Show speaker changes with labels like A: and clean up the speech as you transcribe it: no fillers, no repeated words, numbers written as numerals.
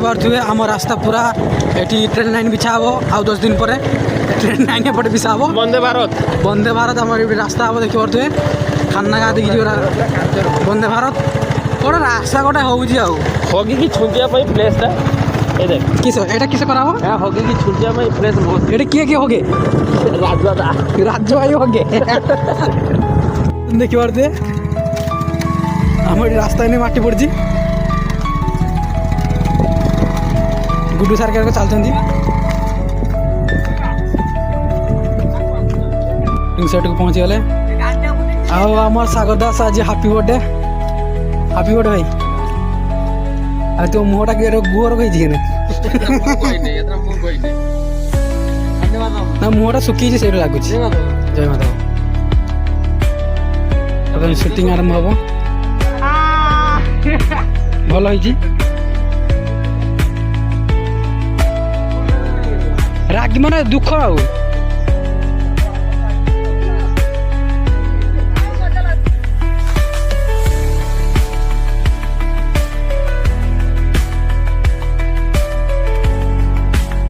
A: पारे आम रास्ता पूरा ये ट्रेन लाइन बिछा हम आ 10 दिन पर ट्रेन लाइन एपटे बिछा हम वंदे भारत आम रास्ता हम देखी पारे खाना गाँ देखिए वंदे भारत गोटे रास्ता गोटे
B: हगी छुटिया प्लेसटा
A: किस करा
B: हगी छुटिया प्लेस बहुत
A: ये किए होगे राज्य भाई होगे देखी पारे आम रास्ता नहीं माटी पड़ी गुड्डू सार के चलते सेट को पहुँची गले आम सागर दास आज हापी बर्थडे भाई आ तो मुहटा गुहर कही ना मुहटा सुखी से लगुच जय माता सुटिंग आरंभ हम भल राग माने दुख आ